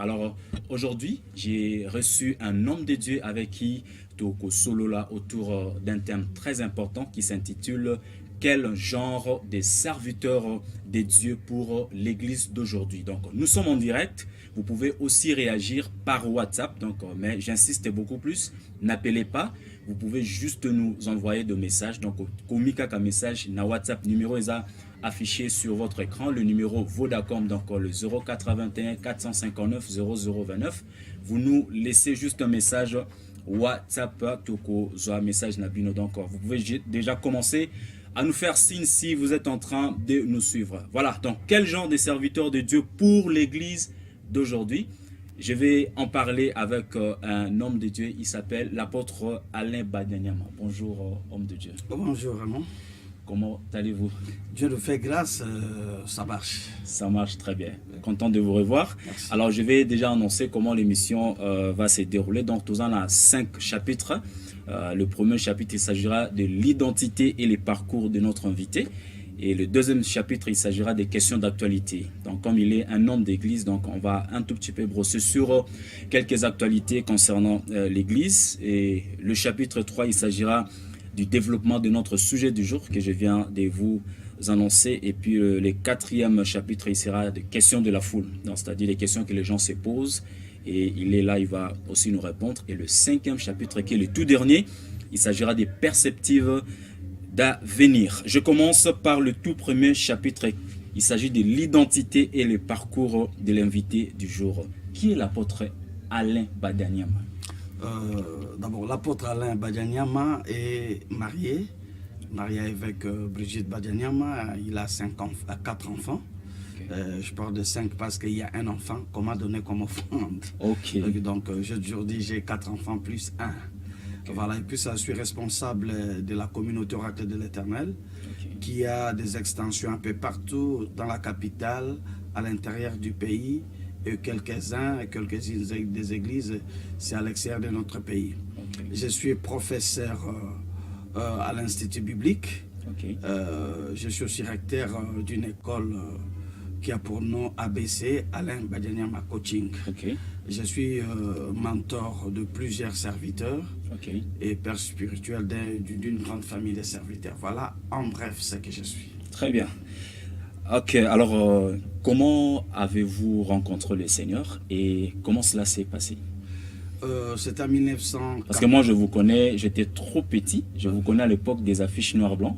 Alors aujourd'hui, j'ai reçu un homme de Dieu avec qui Toko Solo là autour d'un thème très important qui s'intitule quel genre de serviteur de Dieu pour l'église d'aujourd'hui. Donc nous sommes en direct, vous pouvez aussi réagir par WhatsApp, donc, mais j'insiste beaucoup plus, n'appelez pas, vous pouvez juste nous envoyer des messages, donc komika ka message na WhatsApp numéro est affiché sur votre écran, le numéro Vodacom, donc le 081 459 0029, vous nous laissez juste un message WhatsApp, toko un message nabino, donc vous pouvez déjà commencer à nous faire signe si vous êtes en train de nous suivre. Voilà, donc quel genre de serviteur de Dieu pour l'église d'aujourd'hui? Je vais en parler avec un homme de Dieu, il s'appelle l'apôtre Alain Badianyama. Bonjour homme de Dieu. Bonjour Raymond. Comment allez-vous? Dieu nous fait grâce, ça marche. Ça marche très bien. Content de vous revoir. Merci. Alors je vais déjà annoncer comment l'émission va se dérouler. Donc nous avons 5 chapitres. Le premier chapitre, il s'agira de l'identité et les parcours de notre invité. Et le deuxième chapitre, il s'agira des questions d'actualité. Donc comme il est un homme d'église, donc on va un tout petit peu brosser sur quelques actualités concernant l'église. Et le chapitre 3, il s'agira du développement de notre sujet du jour que je viens de vous annoncer. Et puis le quatrième chapitre, il sera des questions de la foule, c'est-à-dire les questions que les gens se posent. Et il est là, il va aussi nous répondre. Et le cinquième chapitre, qui est le tout dernier, il s'agira des perspectives d'avenir. Je commence par le tout premier chapitre. Il s'agit de l'identité et le parcours de l'invité du jour. Qui est l'apôtre Alain Badianyama? D'abord, l'apôtre Alain Badianyama est marié avec Brigitte Badianyama. Il a 4 enfants. Okay. Je parle de 5 parce qu'il y a un enfant qu'on m'a donné comme offrande. Okay. Donc, j'ai toujours dit j'ai 4 enfants plus 1. Okay. Voilà, et puis je suis responsable de la communauté Oracle de l'Éternel, okay, qui a des extensions un peu partout dans la capitale, à l'intérieur du pays, et quelques-unes des églises, c'est à l'extérieur de notre pays. Okay. Je suis professeur à l'Institut biblique. Okay. Je suis aussi recteur d'une école qui a pour nom ABC, Alain Badianyama Coaching. Okay. Je suis mentor de plusieurs serviteurs, okay, et père spirituel d'une grande famille de serviteurs. Voilà, en bref, ce que je suis. Très bien. Ok, alors comment avez-vous rencontré le Seigneur et comment cela s'est passé? C'est en 1900. Parce que moi je vous connais, j'étais trop petit, je vous connais à l'époque des affiches noir-blanc,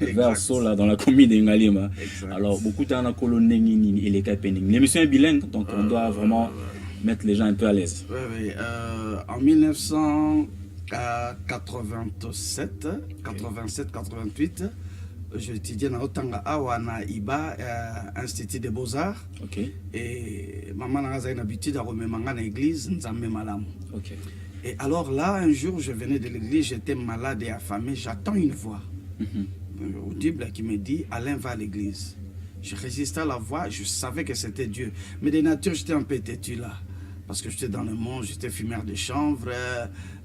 vers là dans la commune de Ngalima. Alors beaucoup de temps colonie et les capening. L'émission est bilingue, donc on doit vraiment mettre les gens un peu à l'aise. Oui. En 1987, 88, j'ai étudié dans Otanga Awana Iba, Institut des Beaux-Arts. Okay. Et maman a une habitude à remettre dans l'église, okay. Et alors là, un jour, je venais de l'église, j'étais malade et affamé, j'attends une voix audible qui me dit Alain va à l'église. Je résistais à la voix, je savais que c'était Dieu. Mais de nature, j'étais un peu têtu là. Parce que j'étais dans le monde, j'étais fumeur de chanvre,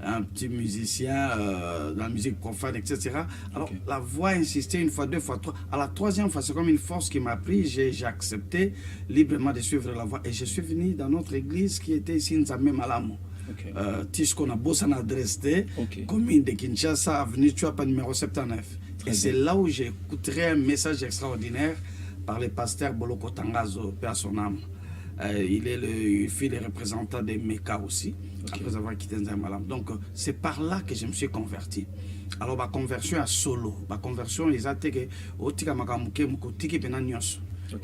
un petit musicien dans la musique profane, etc. Alors okay, la voix insistait une fois, 2 fois, 3. À la 3e fois, c'est comme une force qui m'a pris. J'ai accepté librement de suivre la voix. Et je suis venu dans notre église qui était ici, Nzambe Malamu. Tisco na Bossa na Dresde, commune de Kinshasa, avenue Chuapa numéro 79. Et c'est là où j'ai écouté un message extraordinaire par le pasteur Boloko Tangazo, père son âme. Il fait les représentants des Meka aussi, après avoir quitté Nzamalam. Donc, c'est par là que je me suis converti. Alors, ma conversion à solo, ma conversion, ils ont été que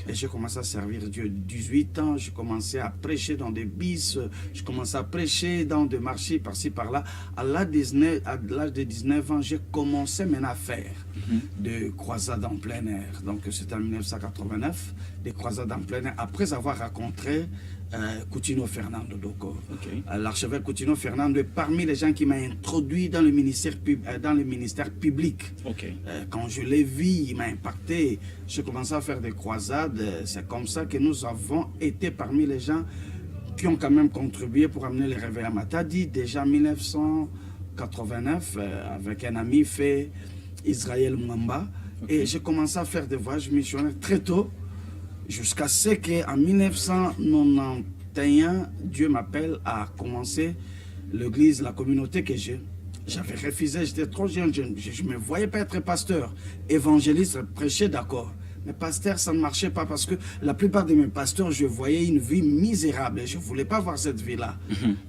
et j'ai commencé à servir Dieu 18 ans, j'ai commencé à prêcher dans des bis, j'ai commencé à prêcher dans des marchés par-ci par-là. À l'âge de 19 ans, j'ai commencé maintenant à faire des croisades en plein air. Donc c'était en 1989, des croisades en plein air, après avoir rencontré Coutinho Fernando. L'archevêque Coutinho Fernando est parmi les gens qui m'ont introduit dans le ministère public. Quand je l'ai vu, il m'a impacté. J'ai commencé à faire des croisades. C'est comme ça que nous avons été parmi les gens qui ont quand même contribué pour amener les réveils à Matadi. Déjà en 1989, avec un ami fait Israël Mwamba. Et j'ai commencé à faire des voyages missionnaires très tôt. Jusqu'à ce qu'en 1990, Dieu m'appelle à commencer l'église, la communauté que j'ai. J'avais refusé, j'étais trop jeune, je ne me voyais pas être pasteur. Évangéliste, prêcher, d'accord. Mais pasteur, ça ne marchait pas parce que la plupart de mes pasteurs, je voyais une vie misérable et je ne voulais pas voir cette vie-là.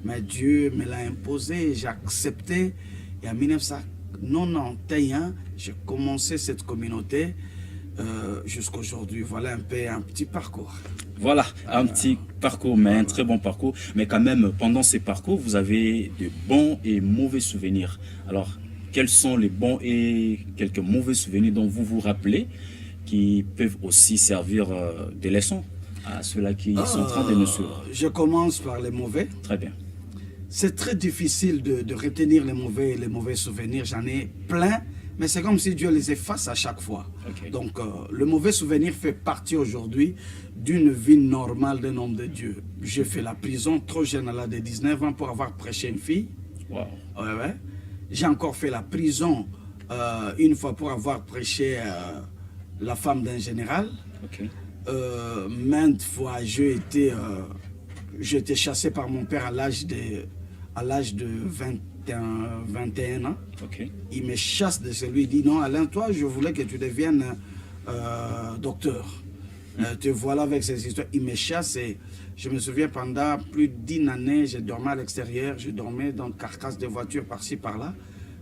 Mais Dieu me l'a imposé et j'ai accepté. Et en 1991, j'ai commencé cette communauté jusqu'à aujourd'hui. Voilà un petit parcours. Voilà, un petit parcours, mais un très bon parcours. Mais quand même, pendant ces parcours, vous avez de bons et mauvais souvenirs. Alors, quels sont les bons et quelques mauvais souvenirs dont vous vous rappelez qui peuvent aussi servir de leçons à ceux-là qui sont en train de nous suivre? Je commence par les mauvais. Très bien. C'est très difficile de retenir les mauvais souvenirs. J'en ai plein, mais c'est comme si Dieu les efface à chaque fois. Okay. Donc, le mauvais souvenir fait partie aujourd'hui d'une vie normale d'un homme de Dieu. J'ai fait la prison trop jeune à l'âge de 19 ans pour avoir prêché une fille. Wow. Ouais. J'ai encore fait la prison une fois pour avoir prêché la femme d'un général. Okay. Maintes fois, j'ai été chassé par mon père à l'âge de 21 ans. Okay. Il me chasse de chez lui. Il dit non, Alain, toi, je voulais que tu deviennes docteur. Te voilà avec ces histoires. Il me chasse et je me souviens pendant plus d'1 année, j'ai dormi à l'extérieur, je dormais dans une carcasse de voiture par-ci, par-là,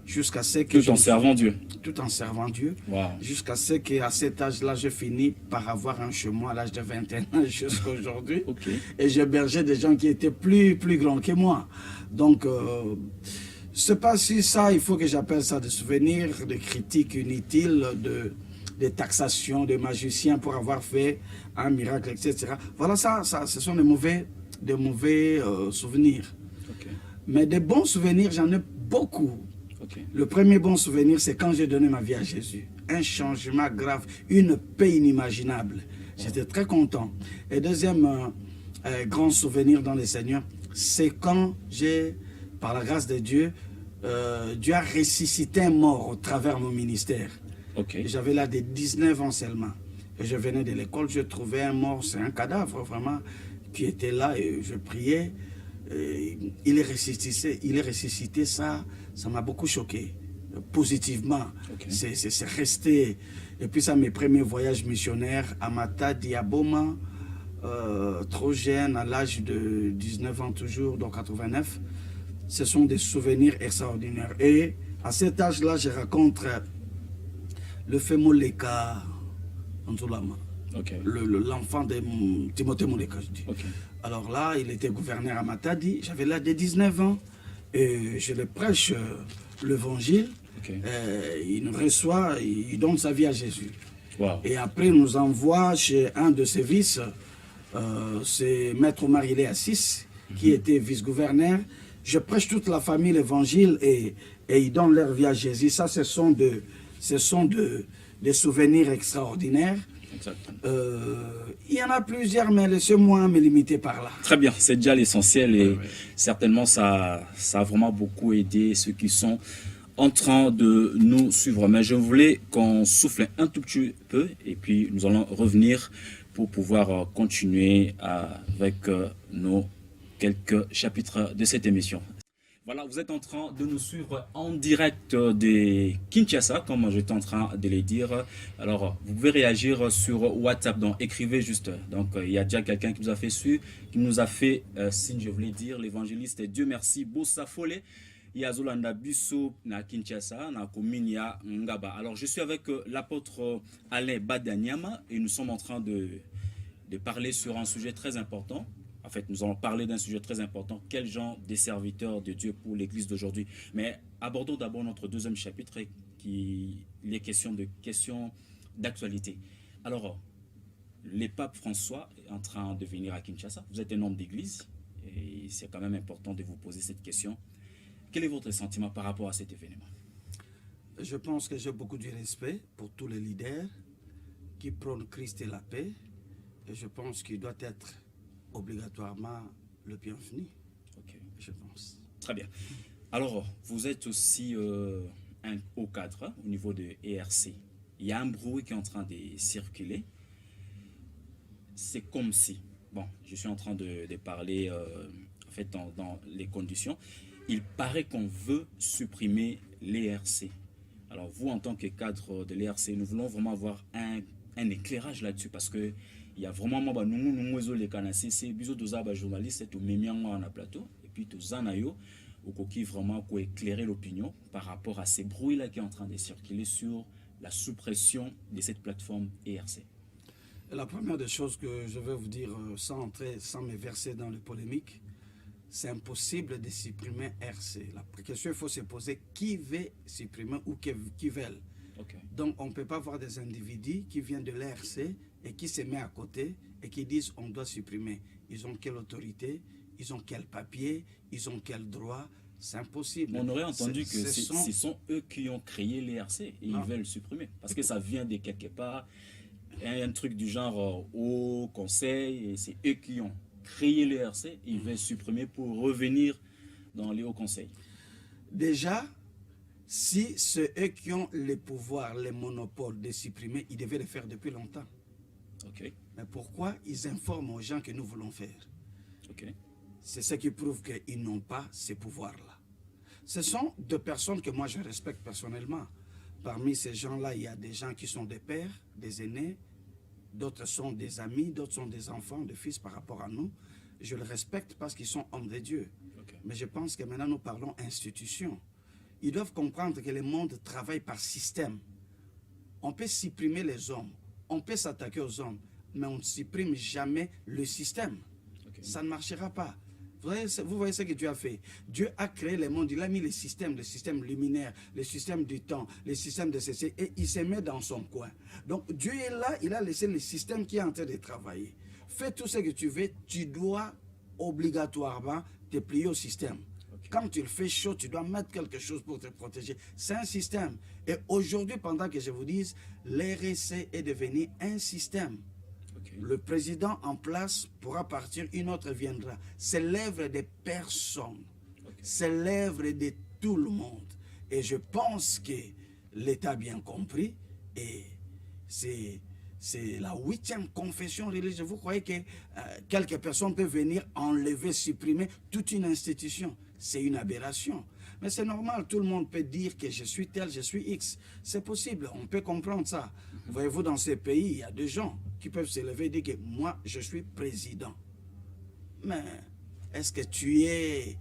jusqu'à ce que... Tout en servant Dieu. Tout en servant Dieu. Wow. Jusqu'à ce qu'à cet âge-là, j'ai fini par avoir un chez moi à l'âge de 21 ans jusqu'à aujourd'hui. Okay. Et j'hébergeais des gens qui étaient plus grands que moi. Donc, c'est pas si ça, il faut que j'appelle ça des souvenirs, des critiques inutiles, des taxations de magiciens pour avoir fait un miracle, etc. Voilà, ça ce sont des mauvais souvenirs. Okay. Mais des bons souvenirs, j'en ai beaucoup. Okay. Le premier bon souvenir, c'est quand j'ai donné ma vie à Jésus. Un changement grave, une paix inimaginable. J'étais très content. Et deuxième grand souvenir dans le Seigneur, c'est quand j'ai, par la grâce de Dieu, Dieu a ressuscité un mort au travers de mon ministère. Okay. J'avais là des 19 ans seulement. Et je venais de l'école, je trouvais un mort, c'est un cadavre vraiment, qui était là et je priais. Et il est ressuscité, ça m'a beaucoup choqué, positivement. Okay. C'est resté. Et puis ça, mes premiers voyages missionnaires à Matadi, à Boma, trop jeune, à l'âge de 19 ans toujours, donc 89, ce sont des souvenirs extraordinaires. Et à cet âge-là, je rencontre le Femoleka Nzulama, okay. l'enfant de Timothée Moleka, je dis. Okay. Alors là, il était gouverneur à Matadi, j'avais là des 19 ans, et je le prêche l'évangile. Okay. Il nous reçoit, il donne sa vie à Jésus. Wow. Et après, il nous envoie chez un de ses vices, c'est Maître Marilé Assis, qui était vice-gouverneur. Je prêche toute la famille l'évangile et ils donnent leur vie à Jésus. Ça, ce sont des souvenirs extraordinaires. Il y en a plusieurs, mais laissez-moi me limiter par là. Très bien, c'est déjà l'essentiel et certainement ça a vraiment beaucoup aidé ceux qui sont en train de nous suivre. Mais je voulais qu'on souffle un tout petit peu et puis nous allons revenir pour pouvoir continuer avec nos quelques chapitres de cette émission. Voilà, vous êtes en train de nous suivre en direct de Kinshasa, comme j'étais en train de le dire. Alors, vous pouvez réagir sur WhatsApp, donc écrivez juste. Donc, il y a déjà quelqu'un qui nous a fait signe, je voulais dire, l'évangéliste Dieu merci, Bossa Folé. Yazolanda Bisso na Kinshasa, na commune ya Ngaba. Alors, je suis avec l'apôtre Alain Badanyama et nous sommes en train de parler sur un sujet très important. En fait, nous allons parler d'un sujet très important. Quel genre de serviteurs de Dieu pour l'Église d'aujourd'hui? Mais abordons d'abord notre deuxième chapitre qui est questions d'actualité. Alors, le pape François est en train de venir à Kinshasa. Vous êtes un homme d'Église et c'est quand même important de vous poser cette question. Quel est votre sentiment par rapport à cet événement? Je pense que j'ai beaucoup de respect pour tous les leaders qui prônent Christ et la paix. Et je pense qu'il doit être obligatoirement le bienvenu. Ok. Je pense. Très bien. Alors, vous êtes aussi un haut cadre au niveau de ERC. Il y a un bruit qui est en train de circuler. C'est comme si bon, je suis en train de parler en fait dans les conditions. Il paraît qu'on veut supprimer l'ERC. Alors vous, en tant que cadre de l'ERC, nous voulons vraiment avoir un éclairage là-dessus parce que il y a vraiment nous les canassis, c'est biso de journalistes tout mémiango en plateau et puis tout zanayo ou qui vraiment pour éclairer l'opinion par rapport à ces bruits là qui est en train de circuler sur la suppression de cette plateforme ERC. La première des choses que je vais vous dire sans me verser dans les polémiques, c'est impossible de supprimer RC. La question, il faut se poser qui veut supprimer ou qui veulent. Okay. Donc, on ne peut pas avoir des individus qui viennent de l'RC et qui se mettent à côté et qui disent on doit supprimer. Ils ont quelle autorité? Ils ont quel papier? Ils ont quel droit? C'est impossible. On aurait entendu que ce sont eux qui ont créé l'ERC et ils veulent supprimer. Parce que ça vient de quelque part, un truc du genre au conseil, et c'est eux qui ont créé l'ERC et ils veulent supprimer pour revenir dans les hauts conseils. Déjà, si c'est eux qui ont le pouvoir, les monopoles de supprimer, ils devaient le faire depuis longtemps. Okay. Mais pourquoi ils informent aux gens que nous voulons faire? Okay. C'est ce qui prouve qu'ils n'ont pas ces pouvoirs-là. Ce sont deux personnes que moi je respecte personnellement. Parmi ces gens-là, il y a des gens qui sont des pères, des aînés, d'autres sont des amis, d'autres sont des enfants, des fils par rapport à nous. Je les respecte parce qu'ils sont hommes de Dieu. Okay. Mais je pense que maintenant nous parlons institution. Ils doivent comprendre que le monde travaille par système. On peut supprimer les hommes, on peut s'attaquer aux hommes, mais on ne supprime jamais le système. Okay. Ça ne marchera pas. Vous voyez ce que Dieu a fait. Dieu a créé le monde, il a mis le système luminaire, le système du temps, le système de ceci, et il se met dans son coin. Donc Dieu est là, il a laissé le système qui est en train de travailler. Fais tout ce que tu veux, tu dois obligatoirement te plier au système. Okay. Quand tu le fais chaud, tu dois mettre quelque chose pour te protéger. C'est un système. Et aujourd'hui, pendant que je vous dise, l'RC est devenu un système. Okay. Le président en place pourra partir, une autre viendra. C'est l'œuvre des personnes. Okay. C'est l'œuvre de tout le monde. Et je pense que l'État a bien compris. Et c'est la 8e confession religieuse. Vous croyez que quelques personnes peuvent venir enlever, supprimer toute une institution? C'est une aberration. Mais c'est normal, tout le monde peut dire que je suis tel, je suis X. C'est possible, on peut comprendre ça. Voyez-vous, dans ces pays, il y a des gens qui peuvent se lever et dire que moi, je suis président. Mais est-ce que tu es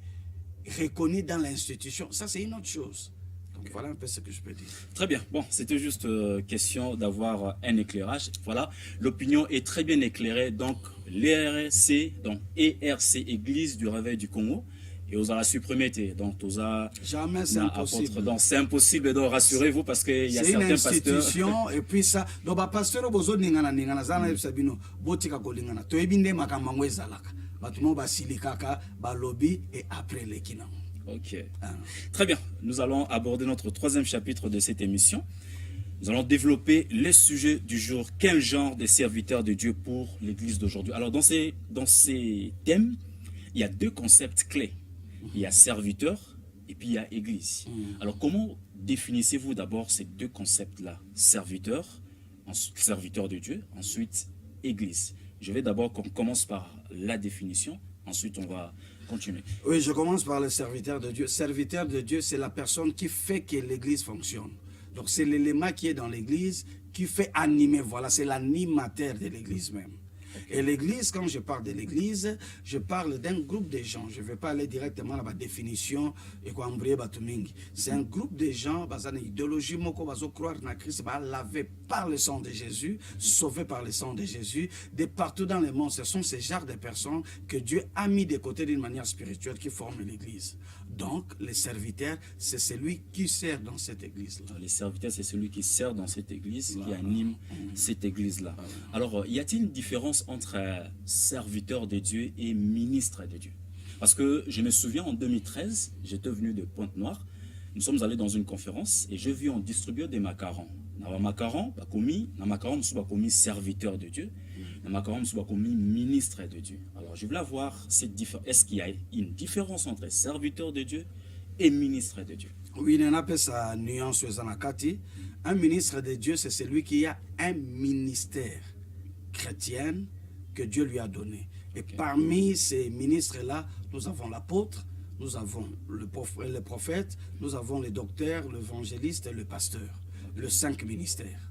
reconnu dans l'institution? Ça, c'est une autre chose. Donc, okay. Voilà un peu ce que je peux dire. Très bien. Bon, c'était juste question d'avoir un éclairage. Voilà, l'opinion est très bien éclairée. Donc, l'ERC, donc ERC, Église du Réveil du Congo, et aux a supprimé, donc aux a jamais c'est impossible. Donc c'est impossible, donc rassurez-vous parce qu'il y a certains pasteurs. C'est une institution et puis ça. Donc bah pasteur bozo ningana zana sabino botika kolingana. To ebinde makambo ezalaka. Batumo basilikaka ba lobby et après les kinam. Ok. Très bien. Nous allons aborder notre 3e chapitre de cette émission. Nous allons développer les sujets du jour. Quel genre de serviteurs de Dieu pour l'Église d'aujourd'hui? Alors dans ces thèmes, il y a 2 concepts clés. Il y a serviteur et puis il y a église. Alors comment définissez-vous d'abord ces 2 concepts-là? Serviteur de Dieu, ensuite église. Je vais d'abord qu'on commence par la définition, ensuite on va continuer. Oui, je commence par le serviteur de Dieu. Serviteur de Dieu, c'est la personne qui fait que l'église fonctionne. Donc c'est l'élément qui est dans l'église qui fait animer. Voilà, c'est l'animateur de l'église même. Et l'église, quand je parle de l'église, je parle d'un groupe de gens. Je ne vais pas aller directement à la définition. C'est un groupe de gens, une idéologie, croire en Christ, lavé par le sang de Jésus, sauvé par le sang de Jésus, de partout dans le monde. Ce sont ces genres de personnes que Dieu a mis de côté d'une manière spirituelle qui forment l'église. Donc, le serviteur, c'est celui qui sert dans cette église-là. Le serviteur, c'est celui qui sert dans cette église, qui anime cette église-là. Alors, y a-t-il une différence entre serviteur de Dieu et ministre de Dieu? Parce que je me souviens, en 2013, j'étais venu de Pointe-Noire. Nous sommes allés dans une conférence et je vis on distribuait des macarons. Dans macaron, nous sommes commis serviteur de Dieu. Dans macaron, nous sommes commis ministre de Dieu. Alors, je voulais voir cette différence. Est-ce qu'il y a une différence entre serviteur de Dieu et ministre de Dieu? Oui, il y a sa nuance. Un ministre de Dieu, c'est celui qui a un ministère chrétien que Dieu lui a donné. Et parmi ces ministres-là, nous avons l'apôtre, nous avons le prophète, nous avons les docteurs, l'évangéliste et le pasteur. Les 5 ministères.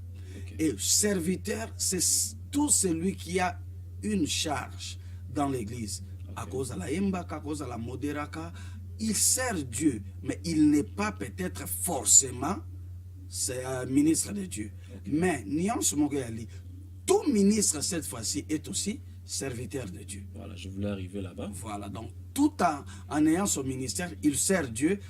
Et serviteur, c'est tout celui qui a une charge dans l'église. À cause de la Mbaka, à cause de la Moderaka, il sert Dieu, mais il n'est pas peut-être forcément un ministre de Dieu. Mais Nyans Mogali, tout ministre cette fois-ci est aussi serviteur de Dieu. Voilà, je voulais arriver là-bas. Voilà, donc tout en ayant son ministère, il sert Dieu.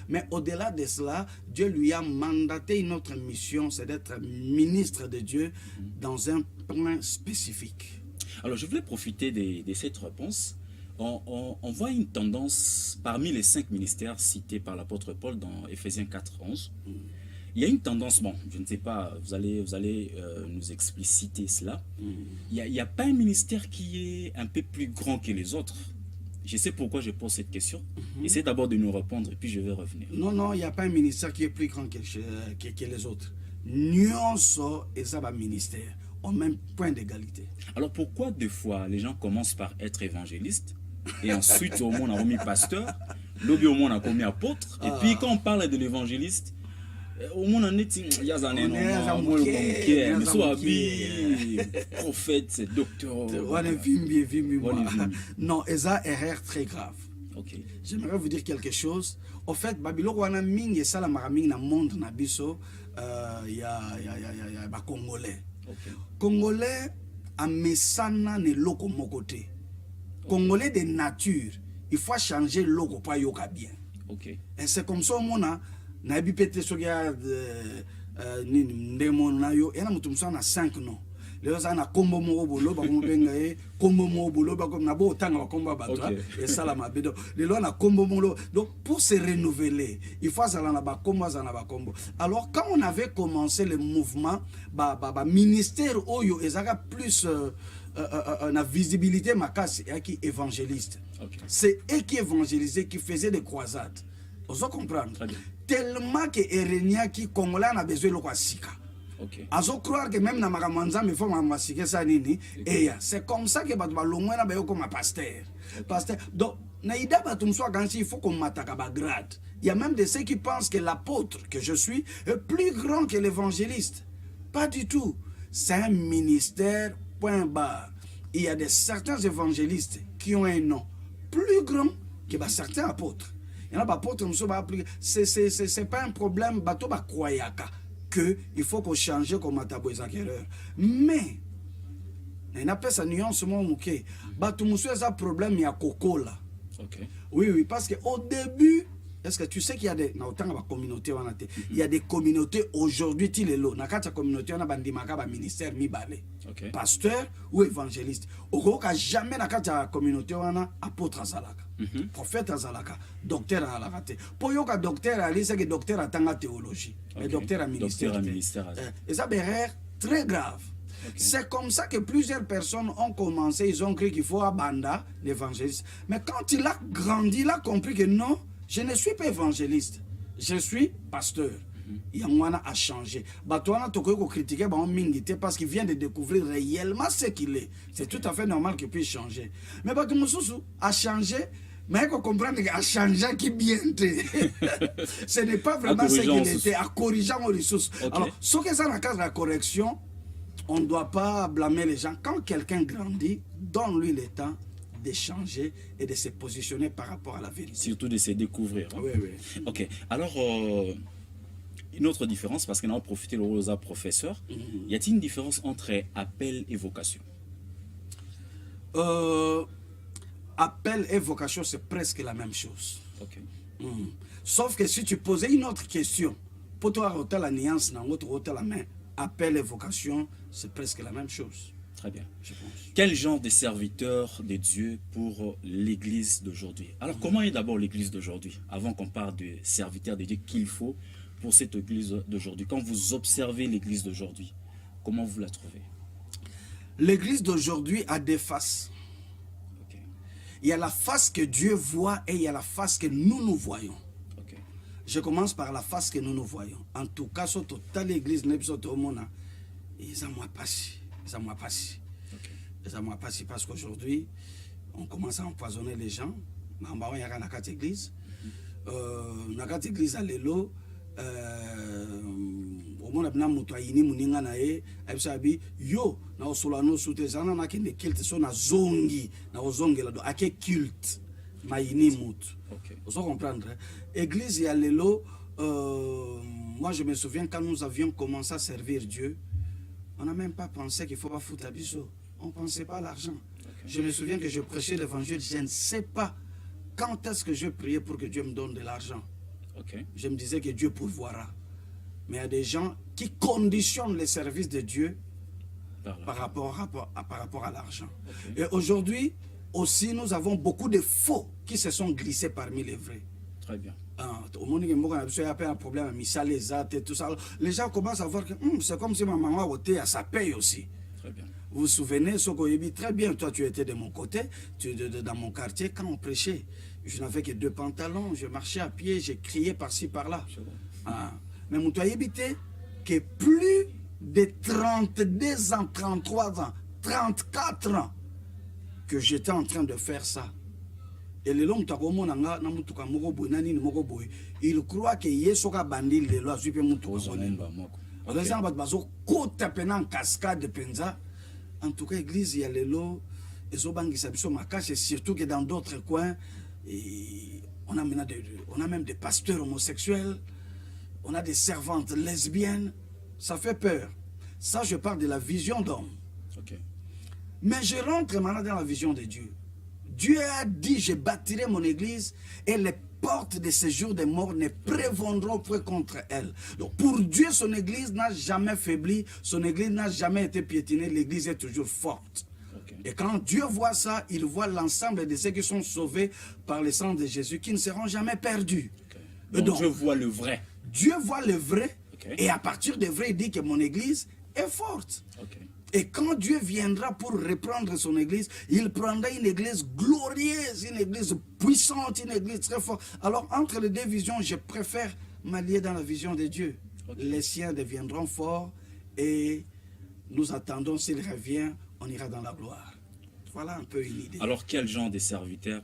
Mais au-delà de cela, Dieu lui a mandaté une autre mission, c'est d'être ministre de Dieu dans un point spécifique. Alors, je voulais profiter de cette réponse. On voit une tendance parmi les 5 ministères cités par l'apôtre Paul dans Éphésiens 4:11. Il y a une tendance, bon, je ne sais pas, vous allez nous expliciter cela. Il n'y a pas un ministère qui est un peu plus grand que les autres. Je sais pourquoi je pose cette question. Essayez d'abord de nous répondre et puis je vais revenir. Non, il n'y a pas un ministère qui est plus grand que les autres. Nyonso et ça va ministère au même point d'égalité. Alors pourquoi des fois les gens commencent par être évangélistes et ensuite au moins on a remis pasteur, l'objet au moins on a commis apôtre, et puis quand on parle de l'évangéliste, au moins on est prophète, docteur. Non, et ça erreur très grave. J'aimerais vous dire quelque chose. Au fait, Babylone wana ming et ça la maraming na monde na biso y a ba Congolais. Congolais a mesana ne loko mokote. Congolais de nature, il faut changer loko pa yoka bien. Et c'est comme ça on a na bipete sogia ni ndemo na yo ena mutumsa na 5 noms. Les gens na kombo mo bolo ba mo benga e kombo mo bolo ba comme na bo tanga ba komba ba toi et ça la mabedo les gens na kombo mo. Donc pour se renouveler il faut ça na ba kombo za na ba kombo. Alors quand on avait commencé le mouvement ba ministère oyo ezaka plus na visibilité makasi et qui évangéliste. C'est eux qui évangélisaient, qui faisaient des croisades. Vous comprendre tellement que Erenia qui Congolais a besoin de quoi sika. Azo croire que même na makamanza me faut masike ça nini et c'est comme ça que batu balongwe na bayo comme pasteur. Pasteur donc na ida batu soit quand il faut qu'on m'attaque ba grade. Il y a même de ceux qui pensent que l'apôtre que je suis est plus grand que l'évangéliste. Pas du tout. C'est un ministère point barre. Il y a certains évangélistes qui ont un nom plus grand que certains apôtres. Il y en a apôtres c'est pas un problème bateau ba croyaka que il faut qu'on change comme matabo ezakéreur. Mais il n'a pas sa nuance mon mouké. Bateau monsieur ça problème il y a kokola. Oui parce que au début est-ce que tu sais qu'il y a des communautés il y a des communautés aujourd'hui tilelo na kata communauté on a bandimaka ba ministère mibale. Pasteur ou évangéliste. Okoka jamais na kata communauté on a apôtre azalaka. Prophète azalaka, docteur azalaka. Pour yoka docteur ali c'est que docteur atanga théologie, mais docteur a ministère. Et ça erreur très grave. C'est comme ça que plusieurs personnes ont commencé, ils ont cru qu'il faut abandonner l'évangéliste. Mais quand il a grandi, il a compris que non, je ne suis pas évangéliste, je suis pasteur. Yangwana a changé. Batouana toko critiquer parce qu'il vient de découvrir réellement ce qu'il est. C'est tout à fait normal qu'il puisse changer. Mais Batoumousou a changé. Mais il faut comprendre qu'il a changé qui bien était. Ce n'est pas vraiment ce qu'il était, à corriger nos ressources. Alors, ce que ça dans le cadre de la correction, on ne doit pas blâmer les gens. Quand quelqu'un grandit, donne-lui le temps de changer et de se positionner par rapport à la vérité. Surtout de se découvrir. Hein? Oui. Ok. Alors, une autre différence, parce qu'on a profité de Rosa professeur, y a-t-il une différence entre appel et vocation? Appel et vocation, c'est presque la même chose. Sauf que si tu posais une autre question, pour toi, la nuance, la main, appel et vocation, c'est presque la même chose. Très bien. Je pense. Quel genre de serviteur de Dieu pour l'église d'aujourd'hui? Alors, comment est d'abord l'église d'aujourd'hui? Avant qu'on parle de serviteur de Dieu qu'il faut pour cette église d'aujourd'hui. Quand vous observez l'église d'aujourd'hui, comment vous la trouvez? L'église d'aujourd'hui a des faces. Il y a la face que Dieu voit et il y a la face que nous voyons. Je commence par la face que nous voyons. En tout cas, sur toute l'église, ils ont moi passé. Ça m'a passé. Ça m'a passé parce qu'aujourd'hui, on commence à empoisonner les gens. Il y a une église. Dans cette église, à l'élo, au monde na mutu ayini muninga na ye abisabi yo na osolano sutezana na kende kilte so na zongi na ozongela do ake culte mayini mutu. Vous comprendre. Église ya lelo, moi je me souviens quand nous avions commencé à servir Dieu, on n'a même pas pensé qu'il faut pas foutre à biseau. On ne pensait pas à l'argent. Je me souviens que je prêchais l'évangile, je ne sais pas quand est-ce que je priais pour que Dieu me donne de l'argent. Je me disais que Dieu pourvoira. Mais il y a des gens qui conditionnent les services de Dieu par rapport à l'argent. Et aujourd'hui, aussi, nous avons beaucoup de faux qui se sont glissés parmi les vrais. Très bien. Au monde, il y a un problème à Missa, les actes et tout ça. Les gens commencent à voir que c'est comme si ma maman était, ça paye aussi. Très bien. Vous vous souvenez, Sokoyebi, très bien, toi tu étais de mon côté, dans mon quartier, quand on prêchait, je n'avais que 2 pantalons, je marchais à pied, j'ai crié par-ci, par-là. Mais mon était que plus de 32 ans, 33 ans, 34 ans, que j'étais en train de faire ça. Et le long, il croit que Yesoka bandi le lo azupe mutu. En tout cas, l'église, il y a les lots, et surtout que dans d'autres coins, on a même des pasteurs homosexuels, on a des servantes lesbiennes. Ça fait peur. Ça, je parle de la vision d'homme. Mais je rentre maintenant dans la vision de Dieu. Dieu a dit, je bâtirai mon église et les portes de ces jours des morts ne prévendront point contre elle. Donc pour Dieu, son église n'a jamais faibli, son église n'a jamais été piétinée, l'église est toujours forte. Et quand Dieu voit ça, il voit l'ensemble de ceux qui sont sauvés par le sang de Jésus, qui ne seront jamais perdus. Donc Dieu voit le vrai. Dieu voit le vrai, et à partir du vrai, il dit que mon église est forte. Et quand Dieu viendra pour reprendre son église, il prendra une église glorieuse, une église puissante, une église très forte. Alors, entre les deux visions, je préfère m'allier dans la vision de Dieu. Les siens deviendront forts et nous attendons, s'il revient, on ira dans la gloire. Voilà un peu une idée. Alors, quel genre de serviteurs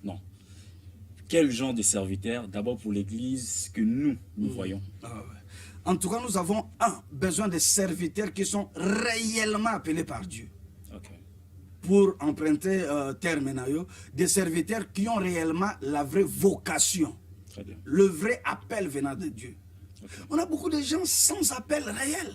Non. Quel genre de serviteurs, d'abord pour l'église que nous voyons? En tout cas, nous avons besoin de serviteurs qui sont réellement appelés par Dieu. Pour emprunter terme, des serviteurs qui ont réellement la vraie vocation. Le vrai appel venant de Dieu. On a beaucoup de gens sans appel réel.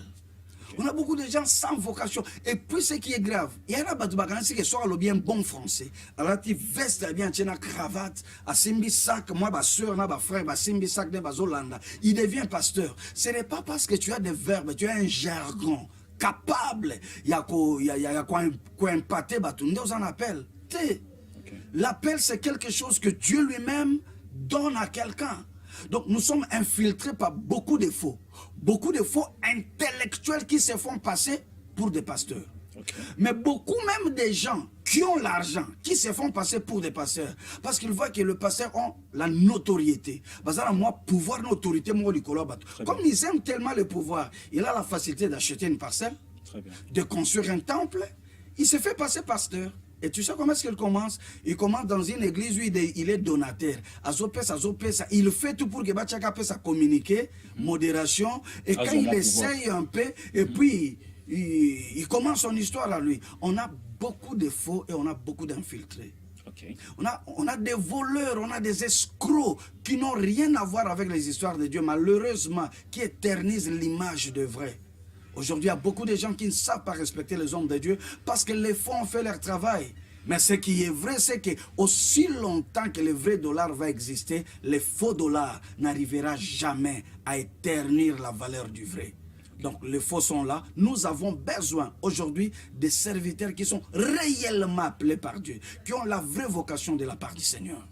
On a beaucoup de gens sans vocation. Et puis ce qui est grave, il y a des gens qui sont bien bon français. Alors tu vestes bien, tu as une cravate, à Simbi Sac, moi, ma soeur, ma frère, ma Simbi Sac de Bazolanda. Il devient pasteur. Ce n'est pas parce que tu as des verbes, tu as un jargon capable. Il y a quoi impacter, nous en appelle. L'appel, c'est quelque chose que Dieu lui-même donne à quelqu'un. Donc nous sommes infiltrés par beaucoup de faux intellectuels qui se font passer pour des pasteurs. Mais beaucoup même des gens qui ont l'argent, qui se font passer pour des pasteurs, parce qu'ils voient que les pasteurs ont la notoriété. Parce que moi, pouvoir, notoriété, moi, comme ils aiment tellement le pouvoir, il a la facilité d'acheter une parcelle, de construire un temple, il se fait passer pasteur. Et tu sais comment est-ce qu'il commence? Il commence dans une église où il est donateur. Il fait tout pour que Bachaka puisse communiquer, modération. Et quand il essaye un peu, et puis il commence son histoire à lui. On a beaucoup de faux et on a beaucoup d'infiltrés. On a des voleurs, on a des escrocs qui n'ont rien à voir avec les histoires de Dieu, malheureusement, qui éternisent l'image de vrai. Aujourd'hui, il y a beaucoup de gens qui ne savent pas respecter les hommes de Dieu parce que les faux ont fait leur travail. Mais ce qui est vrai, c'est que aussi longtemps que le vrai dollar va exister, les faux dollars n'arrivera jamais à éternir la valeur du vrai. Donc les faux sont là. Nous avons besoin aujourd'hui de serviteurs qui sont réellement appelés par Dieu, qui ont la vraie vocation de la part du Seigneur.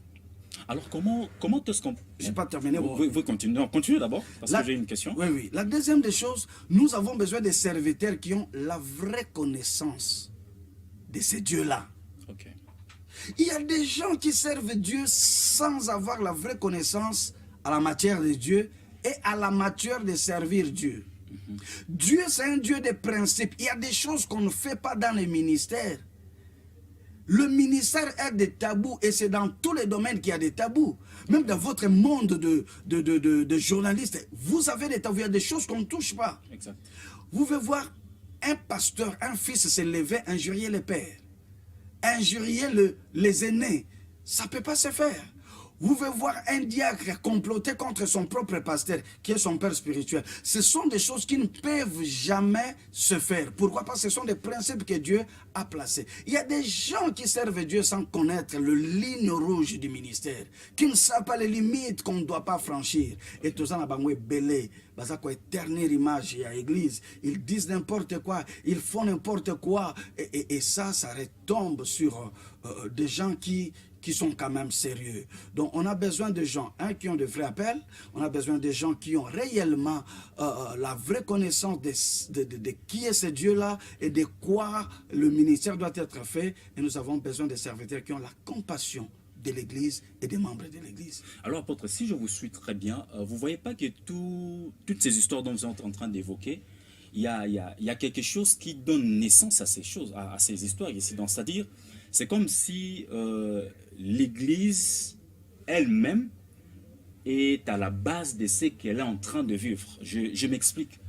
Alors comment est-ce qu'on... Je n'ai pas terminé. Vous continuez. Non, continuez d'abord, parce que j'ai une question. Oui. La deuxième des choses, nous avons besoin de serviteurs qui ont la vraie connaissance de ces dieux-là. Il y a des gens qui servent Dieu sans avoir la vraie connaissance à la matière de Dieu et à la matière de servir Dieu. Dieu, c'est un Dieu des principes. Il y a des choses qu'on ne fait pas dans les ministères. Le ministère est des tabous et c'est dans tous les domaines qu'il y a des tabous. Même dans votre monde de journalistes, vous avez des tabous. Il y a des choses qu'on ne touche pas. Exact. Vous pouvez voir un pasteur, un fils se lever, injurier les pères, injurier les aînés. Ça ne peut pas se faire. Vous pouvez voir un diacre comploter contre son propre pasteur, qui est son père spirituel. Ce sont des choses qui ne peuvent jamais se faire. Pourquoi? Parce que ce sont des principes que Dieu a placés. Il y a des gens qui servent Dieu sans connaître le ligne rouge du ministère, qui ne savent pas les limites qu'on ne doit pas franchir. Et tout ça, on a belé. Éternelle image à l'église. Ils disent n'importe quoi, ils font n'importe quoi. Et ça retombe sur des gens qui sont quand même sérieux. Donc on a besoin de gens, qui ont de vrais appels, on a besoin de gens qui ont réellement la vraie connaissance de qui est ce Dieu-là et de quoi le ministère doit être fait. Et nous avons besoin de serviteurs qui ont la compassion de l'Église et des membres de l'Église. Alors, apôtre, si je vous suis très bien, vous ne voyez pas que toutes ces histoires dont vous êtes en train d'évoquer, il y a quelque chose qui donne naissance à ces choses, à ces histoires ici. C'est-à-dire, c'est comme si l'Église elle-même est à la base de ce qu'elle est en train de vivre. Je m'explique.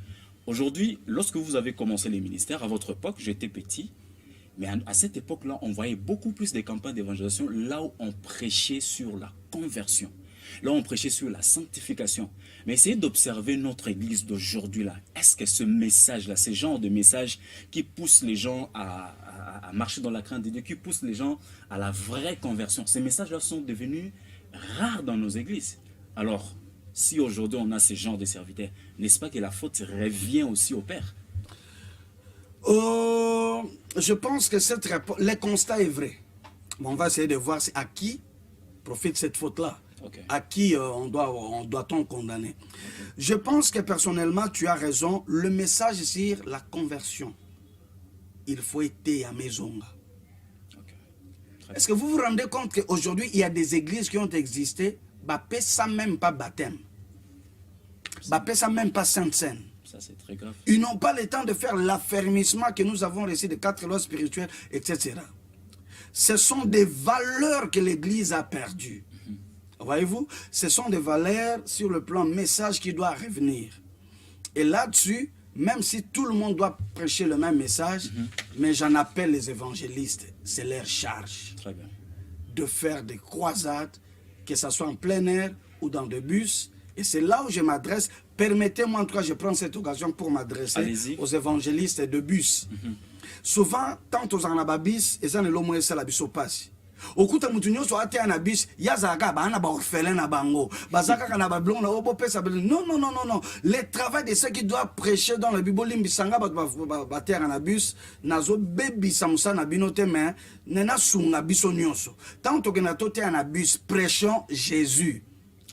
Aujourd'hui, lorsque vous avez commencé les ministères, à votre époque, j'étais petit, mais à cette époque-là, on voyait beaucoup plus de campagnes d'évangélisation là où on prêchait sur la conversion. Là, on prêchait sur la sanctification. Mais essayez d'observer notre église d'aujourd'hui là. Est-ce que ce message-là, ce genre de message qui pousse les gens à marcher dans la crainte de Dieu, qui pousse les gens à la vraie conversion, ces messages-là sont devenus rares dans nos églises. Alors, si aujourd'hui on a ce genre de serviteurs, n'est-ce pas que la faute revient aussi au Père? Je pense que le constat est vrai. On va essayer de voir à qui profite cette faute-là. Okay. À qui on doit-on condamner. Okay. Je pense que personnellement, tu as raison. Le message sur la conversion, il faut être à maison. Okay. Est-ce que vous vous rendez compte qu'aujourd'hui, il y a des églises qui ont existé, sans même pas baptême, sans même pas sainte scène. Ça, c'est très grave. Ils n'ont pas le temps de faire l'affermissement que nous avons reçu de 4 lois spirituelles, etc. Ce sont des valeurs que l'Église a perdues. Voyez-vous, ce sont des valeurs sur le plan message qui doit revenir. Et là-dessus, même si tout le monde doit prêcher le même message, mais j'en appelle les évangélistes, c'est leur charge. Très bien. De faire des croisades, que ce soit en plein air ou dans des bus. Et c'est là où je m'adresse. Permettez-moi, en tout cas, je prends cette occasion pour m'adresser aux évangélistes de bus. Souvent, tant aux anababis, et ça ne l'homme c'est la bisopasse. Okuta mutunyo so ate anabis yazaka ba na ba orphelin na bango bazaka kana ba blon na obo pesa non non non non non le travail de ceux qui doivent prêcher dans la Bible limbisanga ba terre anabus nazo bebi samusa na binote mais nena sunga biso nyonso tant que na tote anabus prêchons Jésus,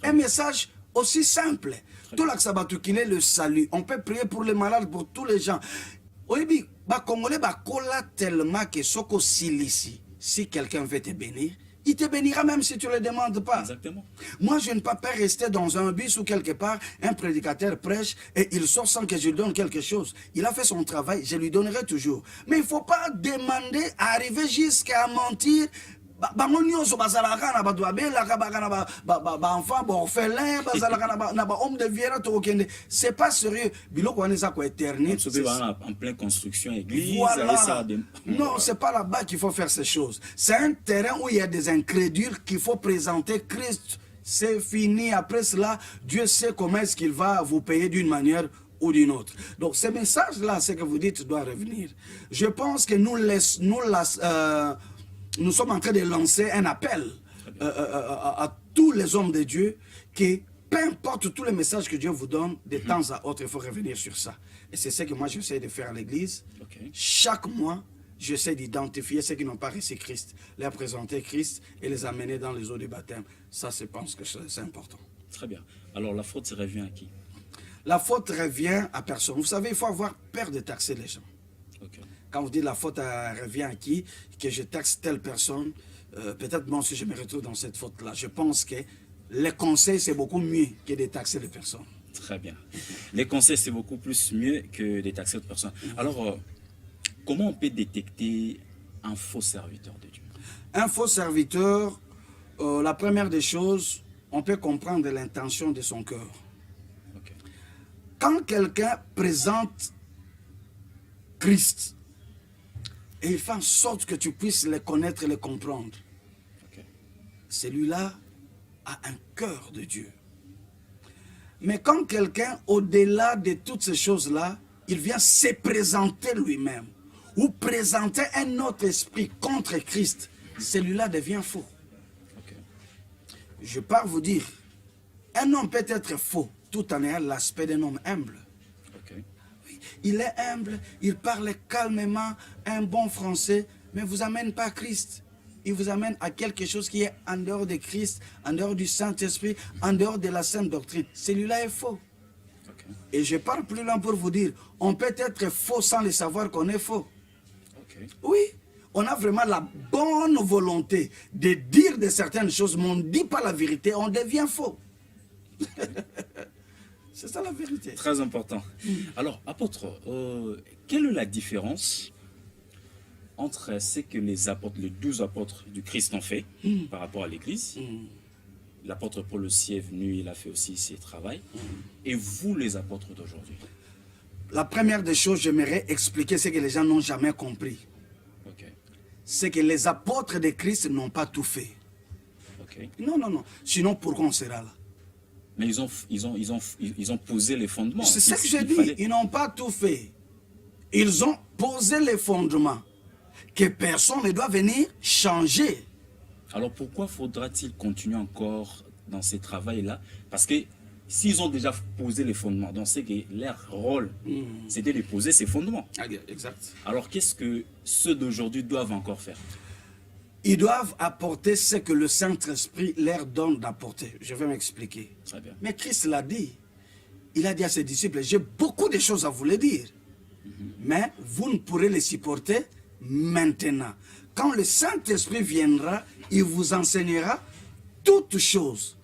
un message aussi simple. Tout l'axabatu qu'il est le salut. On peut prier pour les malades, pour tous les gens. Oyebi ba congolais ba kola tellement que soko silisi. Si quelqu'un veut te bénir, il te bénira même si tu ne le demandes pas. Exactement. Moi, je ne peux pas rester dans un bus ou quelque part, un prédicateur prêche et il sort sans que je lui donne quelque chose. Il a fait son travail, je lui donnerai toujours. Mais il ne faut pas demander à arriver jusqu'à mentir. C'est pas sérieux. En pleine construction église. Voilà. Non, c'est pas là-bas qu'il faut faire ces choses. C'est un terrain où il y a des incrédules qu'il faut présenter Christ. C'est fini. Après cela, Dieu sait comment est-ce qu'il va vous payer d'une manière ou d'une autre. Donc ce message-là, ce que vous dites, doit revenir. Je pense que nous sommes en train de lancer un appel à tous les hommes de Dieu que peu importe tous les messages que Dieu vous donne, de temps à autre, il faut revenir sur ça. Et c'est ce que moi j'essaie de faire à l'église. Chaque mois, j'essaie d'identifier ceux qui n'ont pas reçu Christ, leur présenter Christ et les amener dans les eaux du baptême. Ça, je pense que c'est important. Très bien. Alors la faute revient à qui? La faute revient à personne. Vous savez, il faut avoir peur de taxer les gens. Quand vous dites la faute revient à qui, que je taxe telle personne, peut-être moi aussi je me retrouve dans cette faute-là. Je pense que les conseils, c'est beaucoup mieux que de taxer les personnes. Très bien. Les conseils, c'est beaucoup plus mieux que des taxer d'autres personnes. Alors, comment on peut détecter un faux serviteur de Dieu? Un faux serviteur, la première des choses, on peut comprendre l'intention de son cœur. Okay. Quand quelqu'un présente Christ, et il fait en sorte que tu puisses le connaître et le comprendre, okay, celui-là a un cœur de Dieu. Mais quand quelqu'un, au-delà de toutes ces choses-là, il vient se présenter lui-même, ou présenter un autre esprit contre Christ, celui-là devient faux. okay. Je pars vous dire, un homme peut être faux tout en ayant l'aspect d'un homme humble. Okay. Oui, il est humble, il parle calmement, un bon français, mais ne vous amène pas à Christ. Il vous amène à quelque chose qui est en dehors de Christ, en dehors du Saint-Esprit, en dehors de la sainte doctrine. Celui-là est faux. Okay. Et je pars plus loin pour vous dire, on peut être faux sans le savoir qu'on est faux. Okay. Oui, on a vraiment la bonne volonté de dire de certaines choses, mais on ne dit pas la vérité, on devient faux. C'est ça la vérité. Très important. Alors, apôtre, quelle est la différence entre ce que les apôtres, les 12 apôtres du Christ ont fait par rapport à l'Église? L'apôtre Paul aussi est venu, il a fait aussi ses travaux. Et vous, les apôtres d'aujourd'hui? La première des choses, j'aimerais expliquer ce que les gens n'ont jamais compris. Okay. C'est que les apôtres de Christ n'ont pas tout fait. Okay. Non, non, non. Sinon, pourquoi on sera là? Mais ils ont posé les fondements. C'est ce que je dis. Ils n'ont pas tout fait. Ils ont posé les fondements que personne ne doit venir changer. Alors pourquoi faudra-t-il continuer encore dans ces travaux-là? Parce que s'ils ont déjà posé les fondements, donc c'est que leur rôle, c'était de poser ces fondements. Exact. Alors qu'est-ce que ceux d'aujourd'hui doivent encore faire? Ils doivent apporter ce que le Saint-Esprit leur donne d'apporter. Je vais m'expliquer. Très bien. Mais Christ l'a dit. Il a dit à ses disciples, j'ai beaucoup de choses à vous les dire. Mais vous ne pourrez les supporter maintenant. Quand le Saint-Esprit viendra, il vous enseignera toutes choses.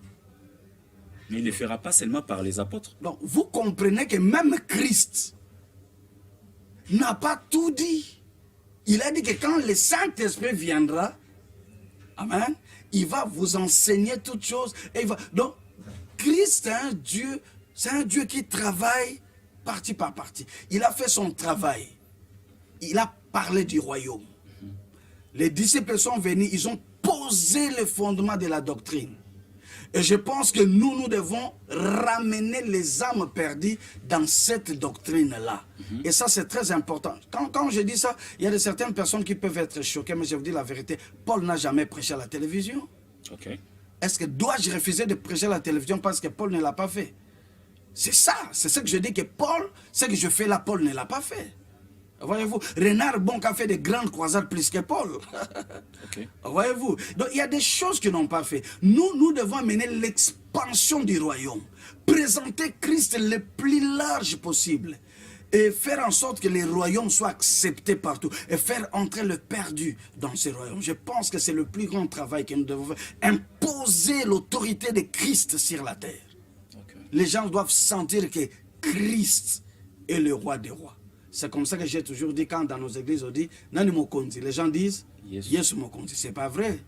Mais il ne le fera pas seulement par les apôtres. Donc, vous comprenez que même Christ n'a pas tout dit. Il a dit que quand le Saint-Esprit viendra, amen, il va vous enseigner toutes choses. Et il va... Donc, Christ est un Dieu, c'est un Dieu qui travaille partie par partie. Il a fait son travail. Il a parlé du royaume. Les disciples sont venus, ils ont posé le fondement de la doctrine. Et je pense que nous devons ramener les âmes perdues dans cette doctrine-là. Et ça, c'est très important. Quand je dis ça, il y a de certaines personnes qui peuvent être choquées, mais je vous dis la vérité, Paul n'a jamais prêché à la télévision. Okay. Est-ce que dois-je refuser de prêcher à la télévision parce que Paul ne l'a pas fait? C'est ça, c'est ce que je dis que Paul, ce que je fais là, Paul ne l'a pas fait. Voyez-vous, Renard Bonk a fait de grandes croisades plus que Paul. Okay. Voyez-vous, donc il y a des choses qu'ils n'ont pas fait. Nous devons amener l'expansion du royaume, présenter Christ le plus large possible et faire en sorte que les royaumes soient acceptés partout et faire entrer le perdu dans ces royaumes. Je pense que c'est le plus grand travail que nous devons faire. Imposer l'autorité de Christ sur la terre. Okay. Les gens doivent sentir que Christ est le roi des rois. C'est comme ça que j'ai toujours dit quand dans nos églises on dit Nani Mokonzi. Les gens disent Yesu Mokonzi. C'est pas vrai.